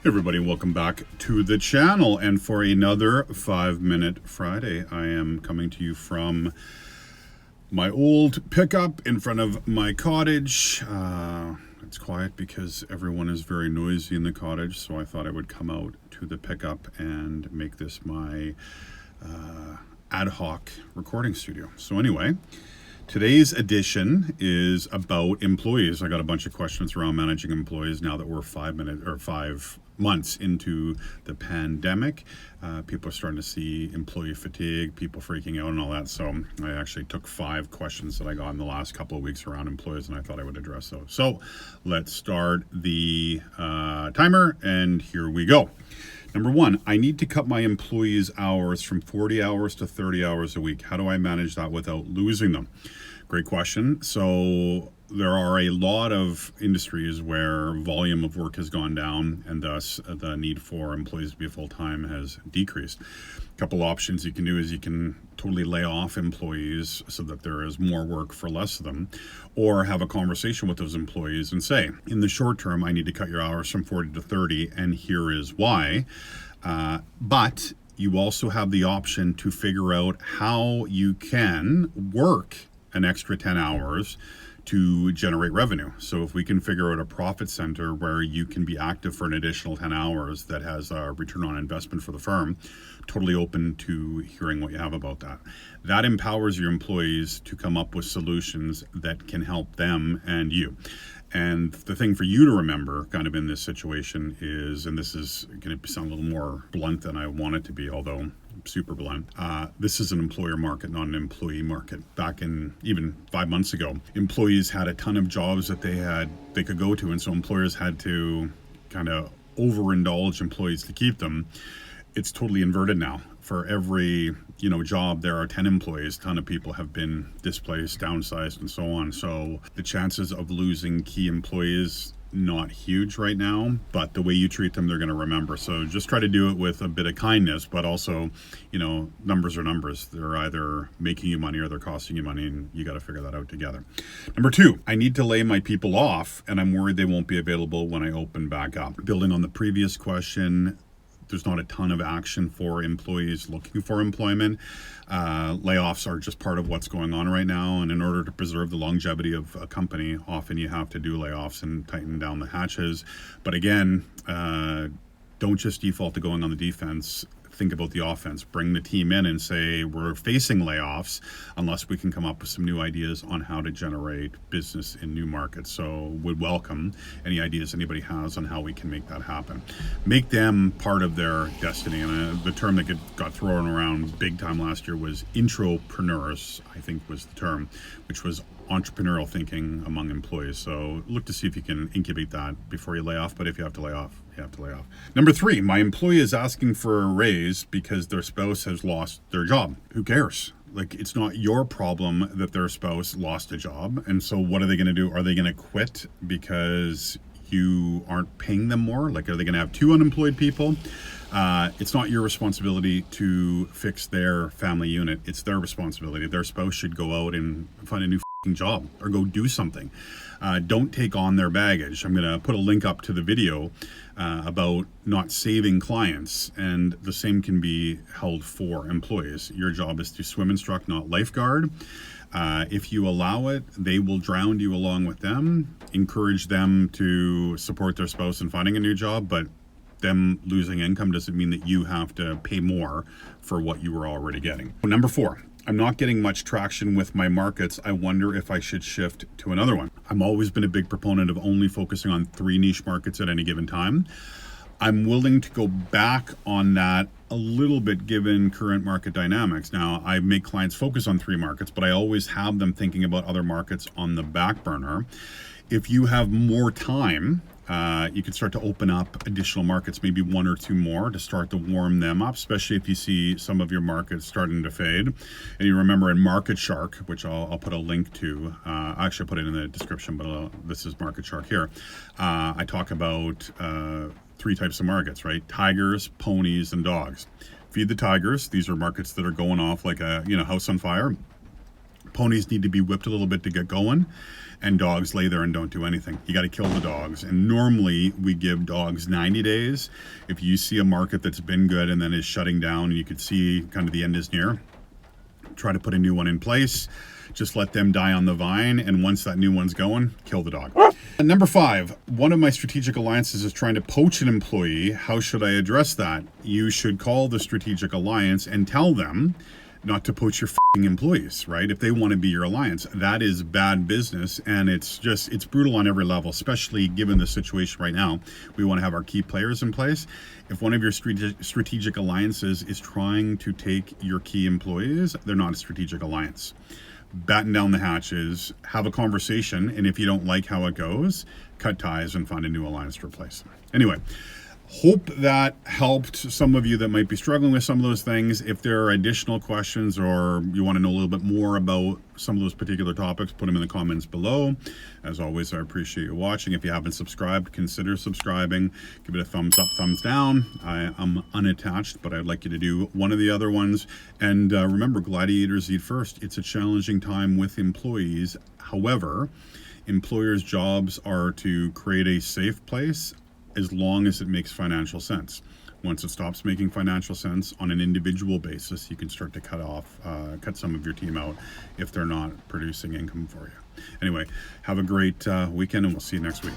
Everybody, welcome back to the channel, and for another 5-Minute Friday, I am coming to you from my old pickup in front of my cottage. It's quiet because everyone is very noisy in the cottage, so I thought I would come out to the pickup and make this my ad hoc recording studio. So anyway, today's edition is about employees. I got a bunch of questions around managing employees now that we're 5 months into the pandemic. People are starting to see employee fatigue, people freaking out and all that. So I actually took 5 questions that I got in the last couple of weeks around employees, and I thought I would address those. So let's start the timer, and here we go. Number 1, I need to cut my employees' hours from 40 hours to 30 hours a week. How do I manage that without losing them? Great question. So there are a lot of industries where volume of work has gone down, and thus the need for employees to be full-time has decreased. A couple options you can do is you can totally lay off employees so that there is more work for less of them, or have a conversation with those employees and say, in the short term, I need to cut your hours from 40 to 30, and here is why. But you also have the option to figure out how you can work an extra 10 hours to generate revenue. So if we can figure out a profit center where you can be active for an additional 10 hours that has a return on investment for the firm, totally open to hearing what you have about that. That empowers your employees to come up with solutions that can help them and you. And the thing for you to remember kind of in this situation is, and this is going to sound a little more blunt than I want it to be, although super blunt, this is an employer market, not an employee market. Back in even 5 months ago, employees had a ton of jobs that they could go to, and so employers had to kind of overindulge employees to keep them. It's totally inverted now. For every job, there are 10 employees. A ton of people have been displaced, downsized, and so on. So the chances of losing key employees, not huge right now, but the way you treat them, they're going to remember. So just try to do it with a bit of kindness, but also, numbers are numbers. They're either making you money or they're costing you money, and you got to figure that out together. Number 2, I need to lay my people off, and I'm worried they won't be available when I open back up. Building on the previous question, there's not a ton of action for employees looking for employment. Layoffs are just part of what's going on right now, and in order to preserve the longevity of a company, often you have to do layoffs and tighten down the hatches. But again, don't just default to going on the defense. Think about the offense. Bring the team in and say, we're facing layoffs unless we can come up with some new ideas on how to generate business in new markets. So would welcome any ideas anybody has on how we can make that happen. Make them part of their destiny. And the term that got thrown around big time last year was intropreneurs, I think was the term, which was entrepreneurial thinking among employees. So look to see if you can incubate that before you lay off. But if you have to lay off, you have to lay off. Number 3, my employee is asking for a raise because their spouse has lost their job. Who cares? Like, it's not your problem that their spouse lost a job. And so what are they going to do? Are they going to quit because you aren't paying them more? Like, are they going to have 2 unemployed people? It's not your responsibility to fix their family unit. It's their responsibility. Their spouse should go out and find a new job or go do something. Don't take on their baggage. I'm going to put a link up to the video about not saving clients, and the same can be held for employees. Your job is to swim instruct, not lifeguard. If you allow it, they will drown you along with them. Encourage them to support their spouse in finding a new job, but them losing income doesn't mean that you have to pay more for what you were already getting. Number 4, I'm not getting much traction with my markets. I wonder if I should shift to another one. I've always been a big proponent of only focusing on 3 niche markets at any given time. I'm willing to go back on that a little bit given current market dynamics. Now, I make clients focus on 3 markets, but I always have them thinking about other markets on the back burner. If you have more time, you can start to open up additional markets, maybe 1 or 2 more to start to warm them up, especially if you see some of your markets starting to fade. And you remember in MarketShark, which I'll put a link to, I actually put it in the description, but this is MarketShark here. I talk about 3 types of markets, right? Tigers, ponies, and dogs. Feed the tigers. These are markets that are going off like a house on fire. Ponies need to be whipped a little bit to get going, and dogs lay there and don't do anything. You got to kill the dogs. And normally we give dogs 90 days. If you see a market that's been good and then is shutting down and you could see kind of the end is near, try to put a new one in place. Just let them die on the vine, and once that new one's going, kill the dog. And number 5, one of my strategic alliances is trying to poach an employee. How should I address that? You should call the strategic alliance and tell them not to poach your f***ing employees, right? If they want to be your alliance, that is bad business, and it's brutal on every level, especially given the situation right now. We want to have our key players in place. If one of your strategic alliances is trying to take your key employees, they're not a strategic alliance. Batten down the hatches, have a conversation, and if you don't like how it goes, cut ties and find a new alliance to replace them. Anyway, hope that helped some of you that might be struggling with some of those things. If there are additional questions or you want to know a little bit more about some of those particular topics, put them in the comments below. As always, I appreciate you watching. If you haven't subscribed, consider subscribing. Give it a thumbs up, thumbs down. I am unattached, but I'd like you to do one of the other ones. And remember, gladiators eat first. It's a challenging time with employees. However, employers' jobs are to create a safe place as long as it makes financial sense. Once it stops making financial sense on an individual basis, you can start to cut some of your team out if they're not producing income for you. Anyway, have a great weekend, and we'll see you next week.